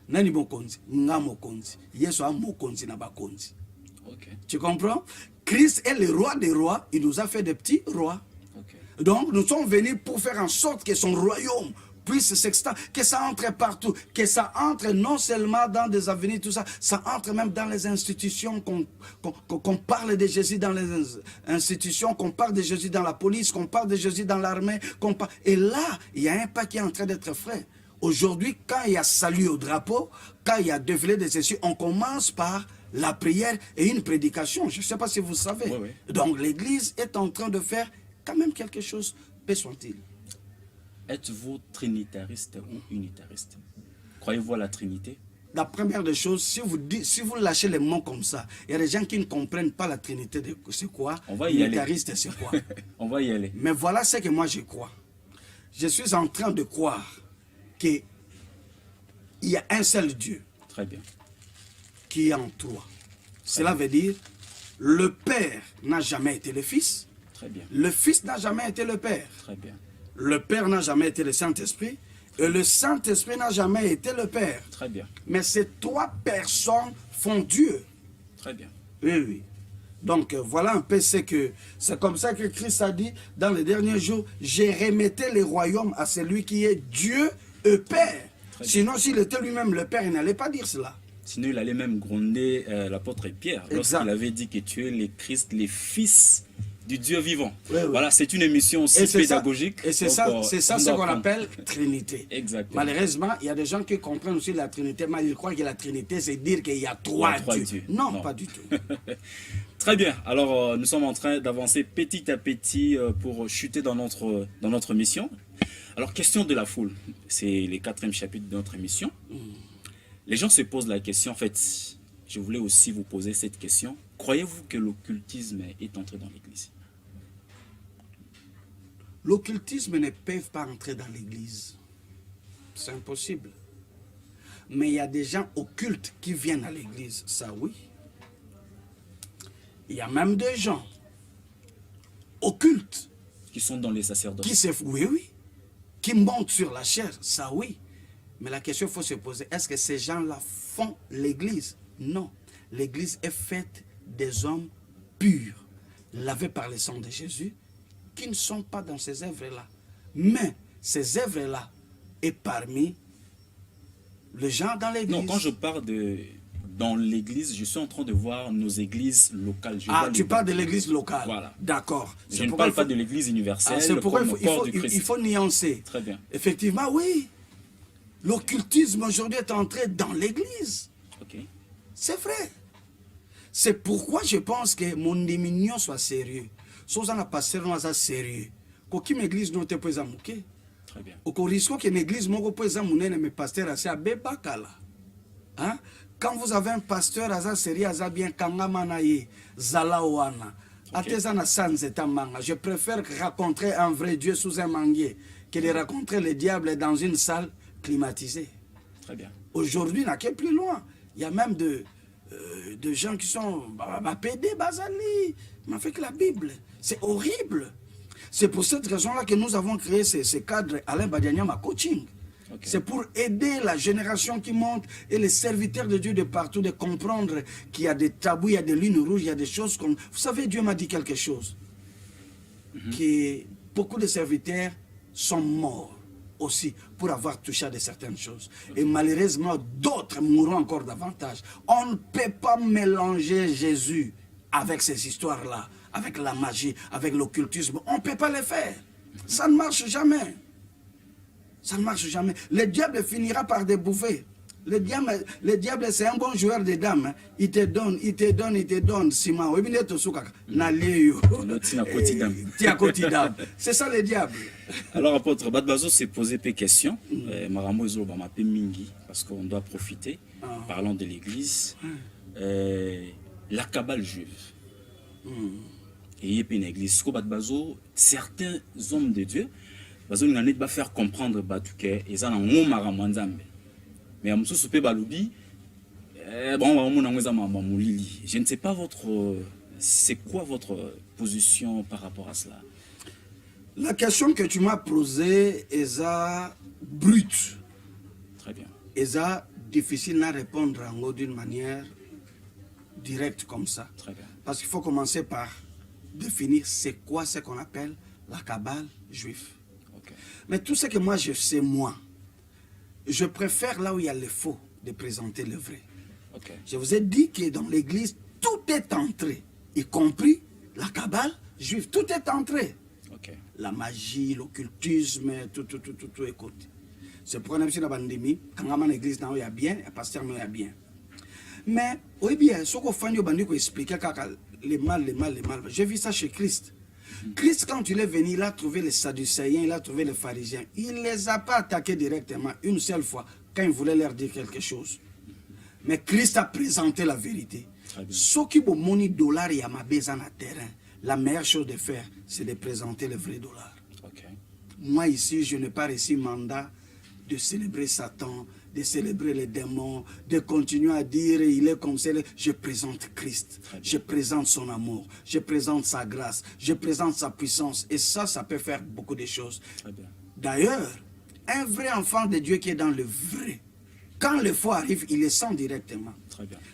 Nani Mokonzi. Nga Mokonzi. Yesu a Mokonzi na Bakonzi. Okay. Tu comprends? Christ est le roi des rois. Il nous a fait des petits rois. Okay. Donc nous sommes venus pour faire en sorte que son royaume puisse s'extendre, que ça entre partout, que ça entre non seulement dans des avenirs, tout ça, ça entre même dans les institutions, qu'on parle de Jésus dans les institutions, qu'on parle de Jésus dans la police, qu'on parle de Jésus dans l'armée, et là, il y a un pas qui est en train d'être fait. Aujourd'hui, quand il y a salut au drapeau, quand il y a défilé de Jésus, on commence par la prière et une prédication. Je ne sais pas si vous savez. Oui, oui. Donc l'Église est en train de faire quand même quelque chose, paix soit-il. Êtes-vous trinitariste ou unitariste? Croyez-vous à la Trinité? La première des choses, si vous lâchez les mots comme ça, il y a des gens qui ne comprennent pas la Trinité, c'est quoi? On va y aller. Unitariste, c'est quoi? On va y aller. Mais voilà ce que moi je crois. Je suis en train de croire qu'il y a un seul Dieu. Très bien. Qui est en toi. Cela veut dire Le Père n'a jamais été le Fils. Très bien. Le Fils n'a jamais été le Père. Très bien. Le Père n'a jamais été le Saint-Esprit. Et le Saint-Esprit n'a jamais été le Père. Très bien. Mais ces trois personnes font Dieu. Très bien. Oui, oui. Donc voilà un peu c'est comme ça que Christ a dit dans les derniers jours, j'ai remetté les royaumes à celui qui est Dieu et Père. Sinon, s'il était lui-même le Père, il n'allait pas dire cela. Sinon, il allait même gronder l'apôtre Pierre lorsqu'il avait dit que tu es le Christ, les fils du Dieu vivant. Oui, oui. Voilà, c'est une émission aussi pédagogique. Et c'est ça ce qu'on appelle Trinité. Exactement. Malheureusement, il y a des gens qui comprennent aussi la Trinité, mais ils croient que la Trinité, c'est dire qu'il y a trois dieux. Non, pas du tout. Très bien. Alors, nous sommes en train d'avancer petit à petit pour chuter dans notre mission. Alors, question de la foule. C'est le 4e chapitre de notre émission. Les gens se posent la question, en fait, je voulais aussi vous poser cette question. Croyez-vous que l'occultisme est entré dans l'Église? L'occultisme ne peut pas entrer dans l'Église. C'est impossible. Mais il y a des gens occultes qui viennent à l'Église, ça oui. Il y a même des gens occultes. Qui sont dans les sacerdoces. Oui, oui. Qui montent sur la chair, ça oui. Mais la question qu'il faut se poser, est-ce que ces gens-là font l'Église? Non. L'Église est faite des hommes purs, lavés par le sang de Jésus, qui ne sont pas dans ces œuvres-là. Mais ces œuvres-là est parmi les gens dans l'Église. Non, quand je parle dans l'Église, je suis en train de voir nos églises locales. Tu parles de l'Église locale. Voilà. D'accord. Je ne parle pas de l'Église universelle. C'est pourquoi il faut nuancer. Très bien. Effectivement, oui. L'occultisme aujourd'hui est entré dans l'Église. Ok. C'est vrai. C'est pourquoi je pense que mon dominion soit sérieux. Si on a passé dans sérieux, qu'aucune église n'a pas été mouquée. Très bien. Au risque qu'une église n'a pas été mouquée, mais pasteur a été bébakala. Hein? Quand vous avez un pasteur à sérieux, à bien kangamanaye, zalawana, atezana sanzetamanga. Je préfère rencontrer un vrai Dieu sous un manguier que de rencontrer le diable dans une salle climatisée. Très bien. Aujourd'hui, il n'y a qu'à plus loin. Il y a même de gens qui sont pédés, basali, mais avec la Bible. C'est horrible. C'est pour cette raison-là que nous avons créé ce cadre Alain Badianyama Coaching. Okay. C'est pour aider la génération qui monte et les serviteurs de Dieu de partout de comprendre qu'il y a des tabous, il y a des lignes rouges, il y a des choses comme... Vous savez, Dieu m'a dit quelque chose. Que beaucoup de serviteurs sont morts aussi pour avoir touché à de certaines choses. Et malheureusement, d'autres mourront encore davantage. On ne peut pas mélanger Jésus avec ces histoires-là, avec la magie, avec l'occultisme. On ne peut pas le faire. Ça ne marche jamais. Ça ne marche jamais. Le diable finira par débouffer. Le diable c'est un bon joueur de dames. Hein. Il te donne, il te donne, il te donne. C'est ça le diable. Alors, apôtre Badbazo s'est posé des questions. Parce qu'on doit profiter. Parlons de l'église. La cabale juive. Et il y a une église. Certains hommes de Dieu, ils n'ont pas faire comprendre que ils ont un maramouanzambe. Mais je ne sais pas c'est quoi votre position par rapport à cela. La question que tu m'as posée est brute. Très bien. Est difficile à répondre d'une manière directe comme ça. Très bien. Parce qu'il faut commencer par définir c'est quoi ce qu'on appelle la cabale juive. Okay. Mais tout ce que moi je sais, je préfère là où il y a le faux de présenter le vrai. Okay. Je vous ai dit que dans l'église, tout est entré, y compris la cabale juive. Tout est entré. Okay. La magie, l'occultisme, tout écoute. C'est pour une pandémie, quand on a une église, il y a bien, un pasteur, il y a bien. Mais, oui bien, ce qu'on fait, on expliquer les mal. J'ai vu ça chez Christ. Christ, quand il est venu, il a trouvé les Sadducéens, il a trouvé les pharisiens. Il ne les a pas attaqués directement une seule fois quand il voulait leur dire quelque chose. Mais Christ a présenté la vérité. Ce qui est mon dollar et ma besoin à terrain, la meilleure chose de faire, c'est de présenter le vrai dollar. Okay. Moi ici, je n'ai pas reçu mandat de célébrer Satan, de célébrer les démons, de continuer à dire il est comme ça. Je présente Christ, je présente son amour, je présente sa grâce, je présente sa puissance. Et ça peut faire beaucoup de choses. D'ailleurs, un vrai enfant de Dieu qui est dans le vrai, quand le faux arrive, il le sent directement.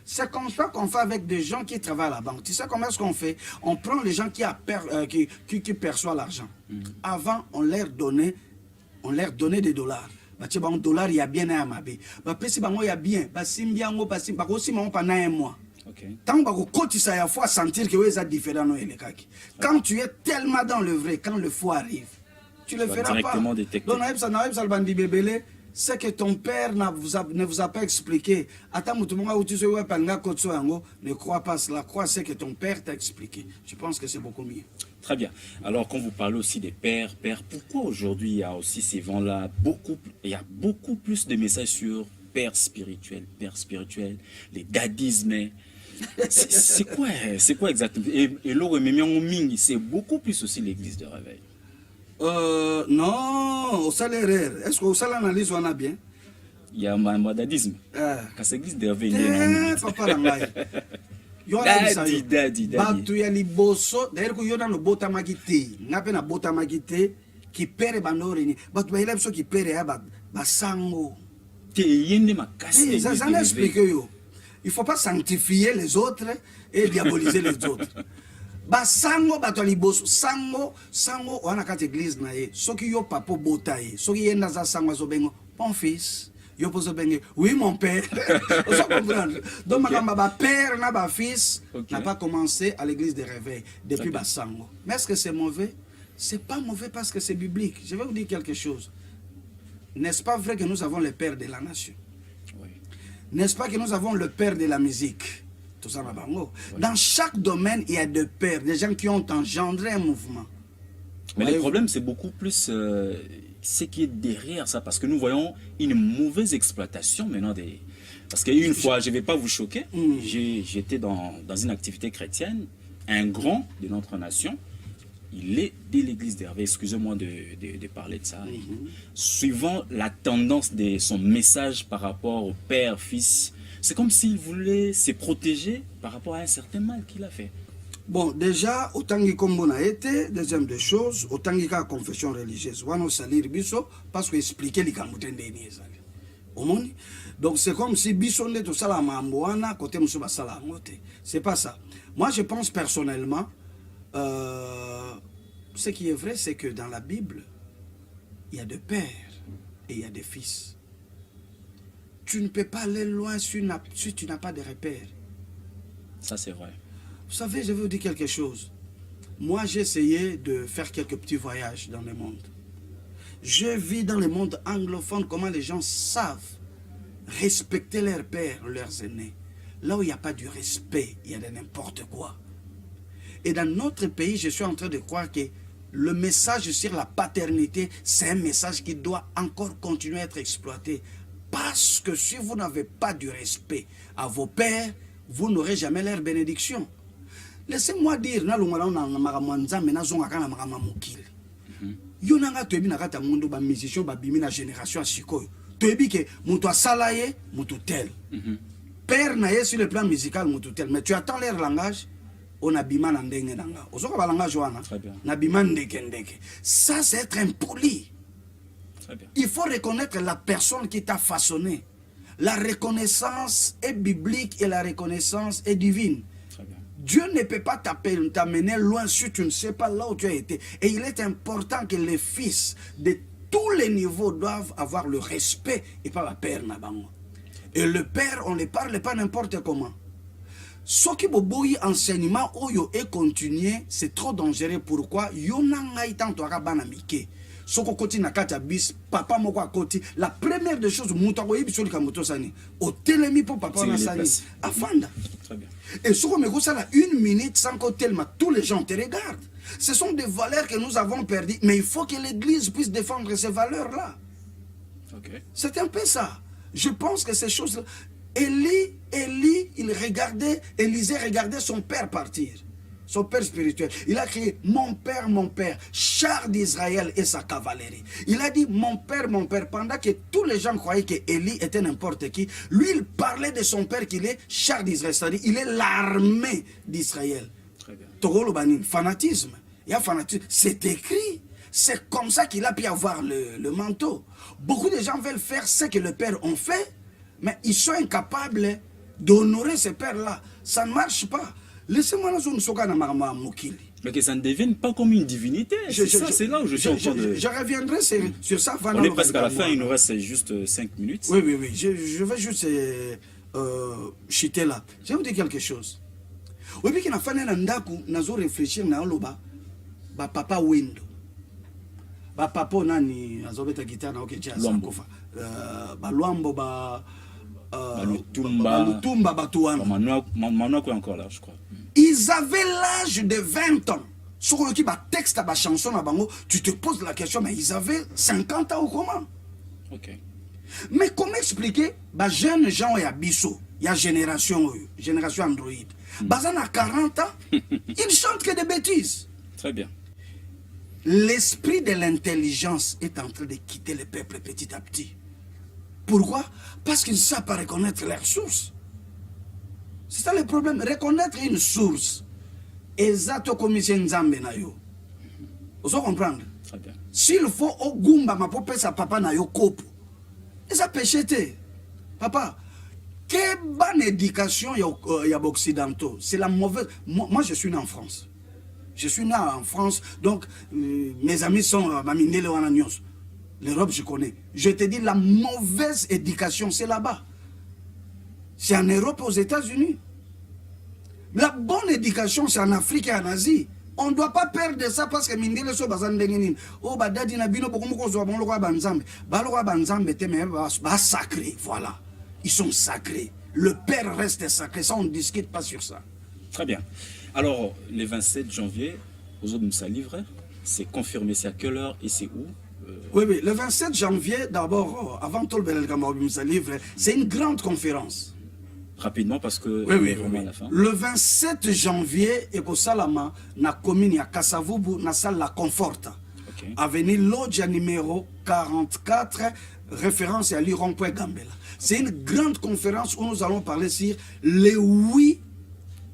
C'est comme ça qu'on fait avec des gens qui travaillent à la banque. Tu sais comment est-ce qu'on fait? On prend les gens qui perçoivent l'argent. Avant, on leur donnait des dollars. Un dollar, il y a bien un amabé. Il y a bien. Pendant un mois. Tant que tu as sentir que c'est différent. Quand tu es tellement dans le vrai, quand le faux arrive, tu ne le feras pas. C'est que ton père ne vous a pas expliqué. Ne crois pas cela. Crois ce que ton père t'a expliqué. Je pense que c'est beaucoup mieux. Très bien. Alors, quand vous parlez aussi des pères, pourquoi aujourd'hui il y a aussi ces vents-là, il y a beaucoup plus de messages sur père spirituel, les dadismes. C'est quoi exactement? Et l'eau c'est beaucoup plus aussi l'église de réveil. Non, au salaire. Est-ce que au salaire analyse on a bien? Il y a un dadisme. Quand c'est l'église de réveil, papa la Dadi. Batu ya liboso, d'ailleurs que yona no bota magite, ngape na bota magite, qui pere banori ni, batu ba ilapso qui pere ya basango. Te yende makasi. Ça explique yo. Il faut pas sanctifier les autres et diaboliser les autres. Basango batu liboso, sango wana kati église na ye, soki yo papa bota ye, soki yenda za sango azobengo, mon fils. Yo pose bengue, oui mon père. Vous comprendre. Donc ma père na ma fils n'a pas commencé à l'église de réveil depuis Bassango. Mais est-ce que c'est mauvais? C'est pas mauvais parce que c'est biblique. Je vais vous dire quelque chose. N'est-ce pas vrai que nous avons le père de la nation? Oui. N'est-ce pas que nous avons le père de la musique? Tout ça oui. Dans chaque domaine, il y a deux pères, des gens qui ont engendré un mouvement. Mais le problème, c'est beaucoup plus ce qui est derrière ça, parce que nous voyons une mauvaise exploitation maintenant des... Parce qu'une fois, je ne vais pas vous choquer, j'étais dans une activité chrétienne, un grand de notre nation, il est de l'église d'Hervé, excusez-moi de parler de ça, suivant la tendance de son message par rapport au père, fils, c'est comme s'il voulait se protéger par rapport à un certain mal qu'il a fait. Bon, déjà, autant que comme a été, deuxième des choses, autant que la confession religieuse, on va salir biso parce que expliquer les camoutins des niais. Donc c'est comme si biso ne tout ça la mamboana côté musuba salamote. C'est pas ça. Moi, je pense personnellement, ce qui est vrai, c'est que dans la Bible, il y a des pères et il y a des fils. Tu ne peux pas aller loin si tu n'as pas de repères. Ça, c'est vrai. Vous savez, je vais vous dire quelque chose. Moi, j'ai essayé de faire quelques petits voyages dans le monde. Je vis dans le monde anglophone comment les gens savent respecter leurs pères, leurs aînés. Là où il n'y a pas du respect, il y a de n'importe quoi. Et dans notre pays, je suis en train de croire que le message sur la paternité, c'est un message qui doit encore continuer à être exploité. Parce que si vous n'avez pas du respect à vos pères, vous n'aurez jamais leur bénédiction. Laissez-moi dire, na lungala na magamwanza mena zonga kana magama mukile. Yo nanga toyebi na kata mundu ba musicien ba bimi na génération sikoyo. Toyebi ke mutu asala ye, mutu tel. Père na ye sur le plan musical mutu tel, mais tu attends leur langage, on a bima na ndenge nanga. Ozoko ba langage wana. Na bima ndeke. Ça c'est être impoli. Il faut reconnaître la personne qui t'a façonné. La reconnaissance est biblique et la reconnaissance est divine. Dieu ne peut pas t'amener loin si tu ne sais pas là où tu as été. Et il est important que les fils de tous les niveaux doivent avoir le respect et pas la père. Et le père, on ne le parle pas n'importe comment. Ce qui boboyi enseignement oyo et continuer, c'est trop dangereux. Pourquoi? Yonanga itanto akabana mike. Soko koti na kata bis papa moko akoti la première des choses mutako yibi soli kamoto sani au telemi pour papa na sani afanda. Très bien. Et soko meko sala 1 minute sans que tellement tous les gens te regardent. Ce sont des valeurs que nous avons perdues, mais il faut que l'église puisse défendre ces valeurs là. Okay. C'est un peu ça. Je pense que ces choses là, Élisée regardait son père partir. son père spirituel. Il a crié, mon père, char d'Israël et sa cavalerie. Il a dit, mon père, pendant que tous les gens croyaient que Élie était n'importe qui, lui, il parlait de son père qu'il est char d'Israël, c'est-à-dire il est l'armée d'Israël. Très bien. Fanatisme. Il y a fanatisme. C'est écrit. C'est comme ça qu'il a pu avoir le manteau. Beaucoup de gens veulent faire ce que le père ont fait, mais ils sont incapables d'honorer ce père-là. Ça ne marche pas. Laissez-moi la zone soka na marama mokili. Mais que ça ne devienne pas comme une divinité. C'est là où je suis en train de... Je reviendrai sur ça. On est presque à la fin, il nous reste juste 5 minutes. Oui. Je vais juste chiter là. Je vais vous dire quelque chose. Oui, puis qu'il a fait un ndaku, nazo réfléchir na oloba, ba papa wendo. Ba papa nani, azobeta guitare na oke jazz. Ba luambo, ba Lutumba, Batouane. Manoa quoi encore là, je crois. Ils avaient l'âge de 20 ans. Sur le texte, la chanson, tu te poses la question, mais ils avaient 50 ans ou comment? Ok. Mais comment expliquer, les jeunes gens, il y a Bissot, il y a génération Android. Bazan a 40 ans, ils chantent que des bêtises. Très bien. L'esprit de l'intelligence est en train de quitter le peuple petit à petit. Pourquoi? Parce qu'ils ne savent pas reconnaître leur source. C'est ça le problème. Reconnaître une source. Exacto comme c'est Nzambe na yo. Vous comprendre? Très bien. S'il faut au gumba ma pope sa papa na yo kopo. Et ça péché. Papa, quelle bonne éducation y a occidentaux. C'est la mauvaise. Moi je suis né en France. Je suis né en France, donc mes amis sont Maminele Wananyos. L'Europe, je connais. Je te dis, la mauvaise éducation, c'est là-bas. C'est en Europe, aux États-Unis. La bonne éducation, c'est en Afrique et en Asie. On ne doit pas perdre ça parce que Mindele so bazan dengenin. Oh, badadi na bino bokumu ko zo bon lokwa banzambe. Ba lokwa banzambe te me ba sacré, voilà. Ils sont sacrés. Le père reste sacré. Ça, on ne discute pas sur ça. Très bien. Alors, le 27 janvier, aux autres Moussa Livre, c'est confirmé. C'est à quelle heure et c'est où? Oui, le 27 janvier, d'abord, avant tout le livre, c'est une grande conférence. Rapidement, parce que oui. À la fin. Le 27 janvier, et au Salama, na commune à Kassavubu, na salle la Conforta. Okay. Avenue Lodja numéro 44, référence à l'Iron-Point Gambela. C'est une grande conférence où nous allons parler sur les 8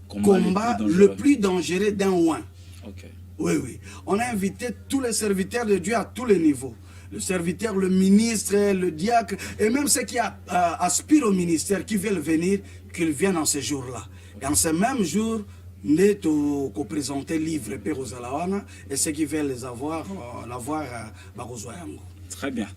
combats le plus dangereux d'un ouin. Okay. Oui. On a invité tous les serviteurs de Dieu à tous les niveaux. Le serviteur, le ministre, le diacre, et même ceux qui aspirent au ministère, qui veulent venir, qu'ils viennent en ce jour-là. Et en ce même jour, nous avons présenté le livre Père Ozalawana, et ceux qui veulent l'avoir, Très bien.